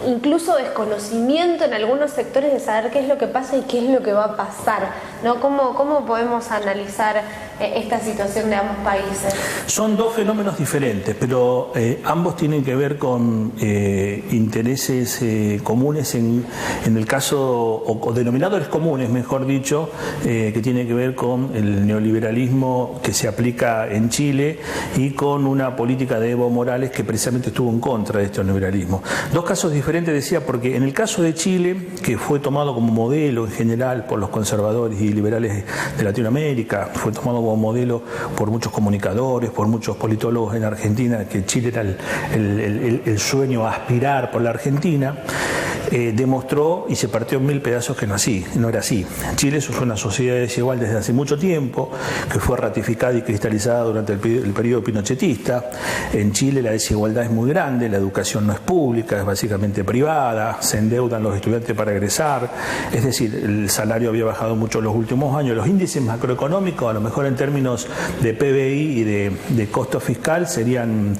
incluso desconocimiento en algunos sectores de saber qué es lo que pasa y qué es lo que va a pasar, ¿no? ¿Cómo podemos analizar esta situación de ambos países? Son dos fenómenos diferentes, pero ambos tienen que ver con intereses comunes en el caso, o denominadores comunes, mejor dicho, que tiene que ver con el neoliberalismo que se aplica en Chile y con una política de Evo Morales que precisamente estuvo en contra de este neoliberalismo. Dos casos diferentes, decía, porque en el caso de Chile, que fue tomado como modelo en general por los conservadores y liberales de Latinoamérica, fue tomado como modelo por muchos comunicadores, por muchos politólogos en Argentina, que Chile era el sueño a aspirar por la Argentina, demostró y se partió en 1000 pedazos que no era así. Chile es una sociedad desigual desde hace mucho tiempo, que fue ratificada y cristalizada durante el periodo pinochetista. En Chile la desigualdad es muy grande, la educación no es pública, es básicamente privada, se endeudan los estudiantes para egresar, es decir, el salario había bajado mucho en los últimos años. Los índices macroeconómicos, a lo mejor en términos de PBI y de costo fiscal, serían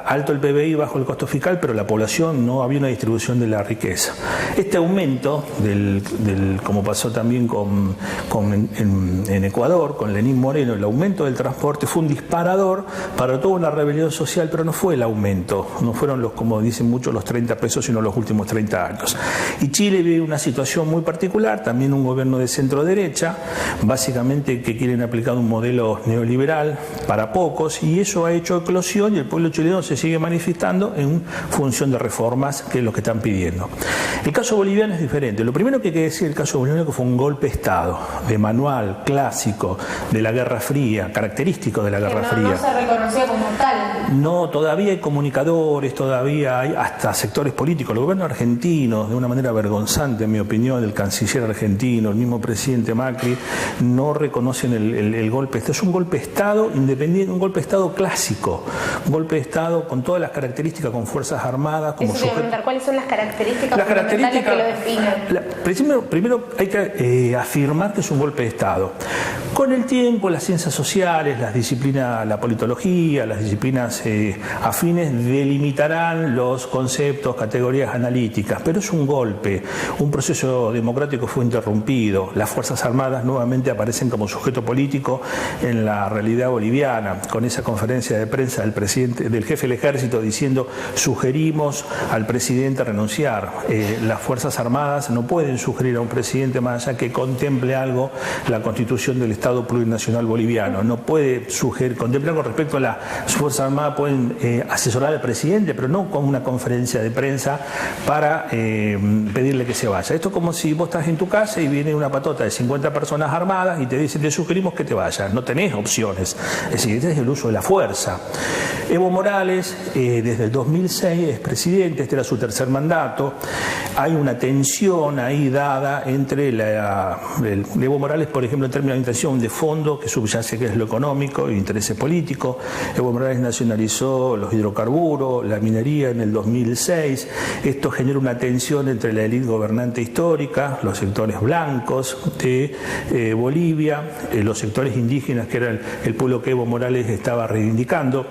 alto el PBI, bajo el costo fiscal, pero la población no había una distribución de la riqueza riqueza. Este aumento, como pasó también en Ecuador, con Lenín Moreno, el aumento del transporte fue un disparador para toda una rebelión social, pero no fue el aumento, no fueron como dicen muchos, los 30 pesos, sino los últimos 30 años. Y Chile vive una situación muy particular, también un gobierno de centro-derecha, básicamente que quieren aplicar un modelo neoliberal para pocos, y eso ha hecho eclosión y el pueblo chileno se sigue manifestando en función de reformas, que es lo que están pidiendo. El caso boliviano es diferente. Lo primero que hay que decir del caso boliviano es que fue un golpe de Estado, de manual, clásico, de la Guerra Fría, característico de la Guerra Fría. No se reconocía como tal. No, todavía hay comunicadores, todavía hay hasta sectores políticos. El gobierno argentino, de una manera vergonzante, en mi opinión, el canciller argentino, el mismo presidente Macri, no reconocen el golpe. Este es un golpe de Estado independiente, un golpe de Estado clásico, un golpe de Estado con todas las características, con fuerzas armadas. Como eso te iba a preguntar, ¿cuáles son las características fundamentales que lo definen? Primero hay que afirmar que es un golpe de Estado. Con el tiempo, las ciencias sociales, las disciplinas, la politología, las disciplinas afines delimitarán los conceptos, categorías analíticas, pero es un golpe. Un proceso democrático fue interrumpido. Las Fuerzas Armadas nuevamente aparecen como sujeto político en la realidad boliviana, con esa conferencia de prensa del jefe del ejército diciendo: sugerimos al presidente renunciar. Las Fuerzas Armadas no pueden sugerir a un presidente más allá que contemple algo la Constitución del Estado Plurinacional Boliviano. No puede contemplar con respecto a las Fuerzas Armadas, pueden asesorar al presidente, pero no con una conferencia de prensa para pedirle que se vaya. Esto es como si vos estás en tu casa y viene una patota de 50 personas armadas y te dicen: te sugerimos que te vayas. No tenés opciones. Es decir, este es el uso de la fuerza. Evo Morales, desde el 2006 es presidente, este era su tercer mandato. Hay una tensión ahí dada entre Evo Morales, por ejemplo, en términos de intención de fondo, que subyace que es lo económico e intereses políticos. Evo Morales nacionalizó los hidrocarburos, la minería en el 2006. Esto genera una tensión entre la élite gobernante histórica, los sectores blancos de Bolivia, los sectores indígenas, que era el pueblo que Evo Morales estaba reivindicando,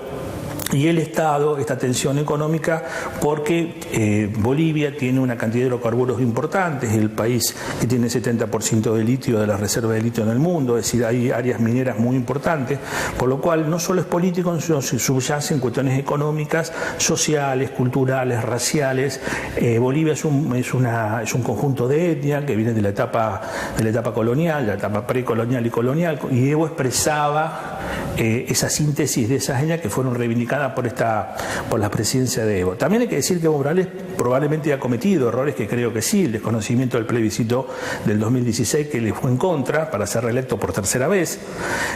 y el Estado, esta tensión económica, porque Bolivia tiene una cantidad de hidrocarburos importantes, es el país que tiene el 70% de litio, de las reservas de litio en el mundo, es decir, hay áreas mineras muy importantes, por lo cual no solo es político, sino se subyacen cuestiones económicas, sociales, culturales, raciales. Bolivia es un conjunto de etnias que viene de la etapa colonial, la etapa precolonial y colonial, y Evo expresaba esa síntesis de esas etnias que fueron reivindicadas por la presidencia de Evo. También hay que decir que Evo Morales probablemente ha cometido errores, que creo que sí, el desconocimiento del plebiscito del 2016 que le fue en contra para ser reelecto por tercera vez.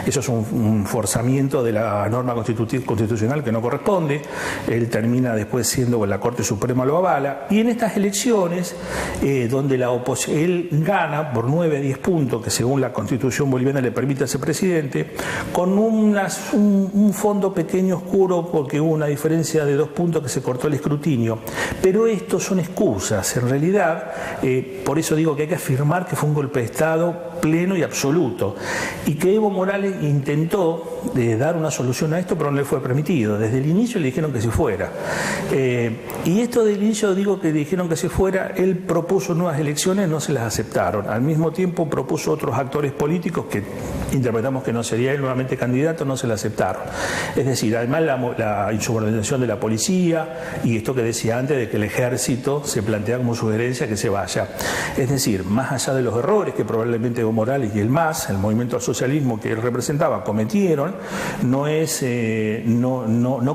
Eso es un forzamiento de la norma constitucional que no corresponde. Él termina después siendo, la Corte Suprema lo avala, y en estas elecciones donde él gana por 9 a 10 puntos, que según la Constitución boliviana le permite ser presidente, con un fondo pequeño oscuro, porque hubo una diferencia de 2 puntos que se cortó el escrutinio. Pero estos son excusas. En realidad, por eso digo que hay que afirmar que fue un golpe de Estado pleno y absoluto, y que Evo Morales intentó dar una solución a esto, pero no le fue permitido. Desde el inicio le dijeron que se fuera. Y esto del inicio, digo que dijeron que se fuera, él propuso nuevas elecciones, no se las aceptaron. Al mismo tiempo propuso otros actores políticos que interpretamos que no sería él nuevamente candidato, no se las aceptaron. Es decir, además la insubordinación de la policía, y esto que decía antes de que el ejército se plantea como sugerencia que se vaya. Es decir, más allá de los errores que probablemente Evo Morales y el MAS, el movimiento al socialismo que él representaba, cometieron, no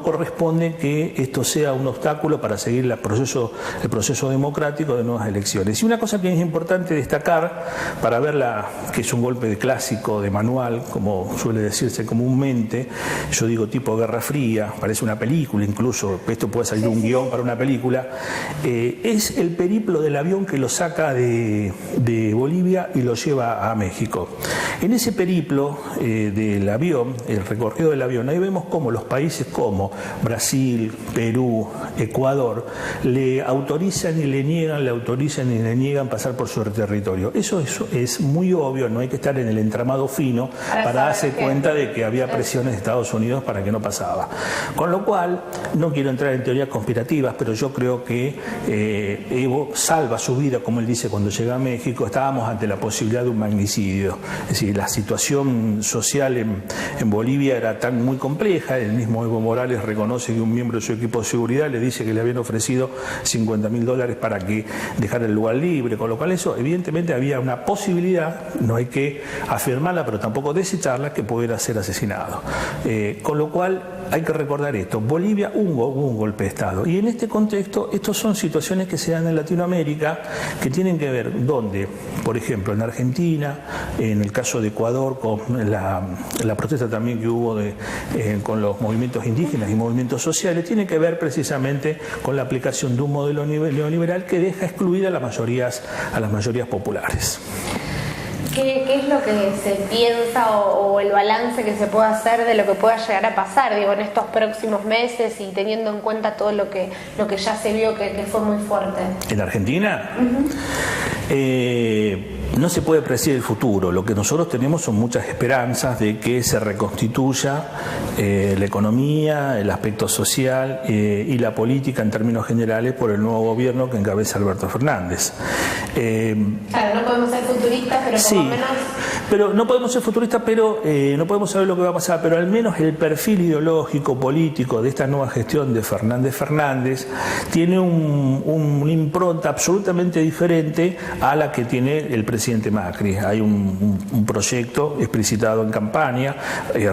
corresponde que esto sea un obstáculo para seguir el proceso democrático de nuevas elecciones. Y una cosa que es importante destacar para verla, que es un golpe de clásico, de manual, como suele decirse comúnmente, yo digo tipo Guerra Fría, parece una película incluso, esto puede salir un guión para una película, es el periplo del avión que lo saca de Bolivia y lo lleva a México. En ese periplo del avión, el recorrido del avión, ahí vemos cómo los países como Brasil, Perú, Ecuador, le autorizan y le niegan pasar por su territorio. Eso es muy obvio, no hay que estar en el entramado fino para darse cuenta de que había presiones de Estados Unidos para que no pasaba. Con lo cual, no quiero entrar en teorías conspirativas, pero yo creo que Evo salva su vida, como él dice, cuando llega a México. Estábamos ante la posibilidad de un magnicidio. Es decir, la situación social en Bolivia era muy compleja. El mismo Evo Morales reconoce que un miembro de su equipo de seguridad le dice que le habían ofrecido $50.000 para que dejara el lugar libre, con lo cual eso evidentemente había una posibilidad, no hay que afirmarla pero tampoco desecharla, que pudiera ser asesinado. Con lo cual hay que recordar esto: Bolivia hubo un golpe de Estado, y en este contexto estos son situaciones que se dan en Latinoamérica que tienen que ver donde, por ejemplo, en Argentina, en el caso de Ecuador, con la protesta también que hubo con los movimientos indígenas y movimientos sociales, tiene que ver precisamente con la aplicación de un modelo neoliberal que deja excluida a las mayorías populares. ¿Qué es lo que se piensa o el balance que se puede hacer de lo que pueda llegar a pasar, digo, en estos próximos meses, y teniendo en cuenta todo lo que ya se vio que fue muy fuerte? ¿En Argentina? No se puede predecir el futuro. Lo que nosotros tenemos son muchas esperanzas de que se reconstituya la economía, el aspecto social y la política en términos generales por el nuevo gobierno que encabeza Alberto Fernández. Claro, no podemos ser futuristas, pero por lo menos... Pero no podemos ser futuristas, pero no podemos saber lo que va a pasar, pero al menos el perfil ideológico, político de esta nueva gestión de Fernández tiene una impronta absolutamente diferente a la que tiene el presidente Macri. Hay un proyecto explicitado en campaña,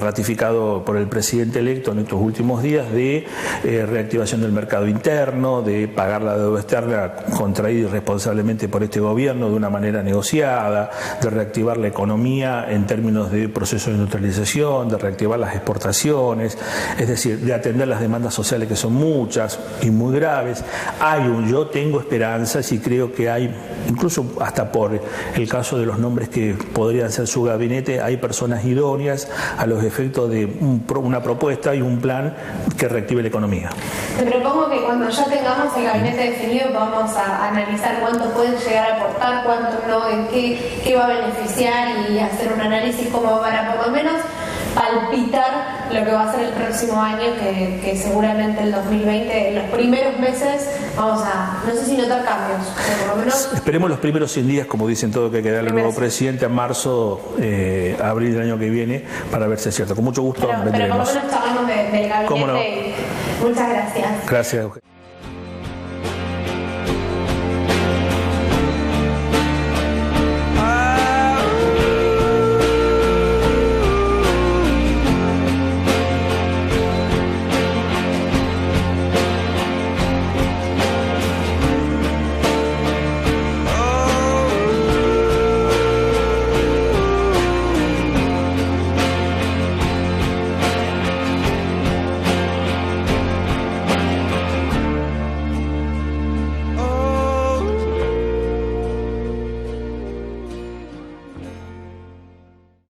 ratificado por el presidente electo en estos últimos días, de reactivación del mercado interno, de pagar la deuda externa contraída irresponsablemente por este gobierno de una manera negociada, de reactivar la economía en términos de proceso de industrialización, de reactivar las exportaciones, es decir, de atender las demandas sociales, que son muchas y muy graves. Yo tengo esperanzas y creo que hay, incluso hasta por el caso de los nombres que podrían ser su gabinete, hay personas idóneas a los efectos de una propuesta y un plan que reactive la economía. Te propongo que cuando ya tengamos el gabinete definido vamos a analizar cuánto pueden llegar a aportar, cuánto no, en qué va a beneficiar, y hacer un análisis como para por lo menos palpitar lo que va a ser el próximo año, que seguramente el 2020, en los primeros meses, vamos a, no sé si notar cambios, pero por lo menos... Esperemos los primeros 100 días, como dicen todos, que hay que darle al nuevo presidente a marzo, abril del año que viene, para ver si es cierto. Con mucho gusto vendremos. Pero por lo menos hablamos del gabinete. ¿Cómo no? Muchas gracias. Gracias, Eugenio.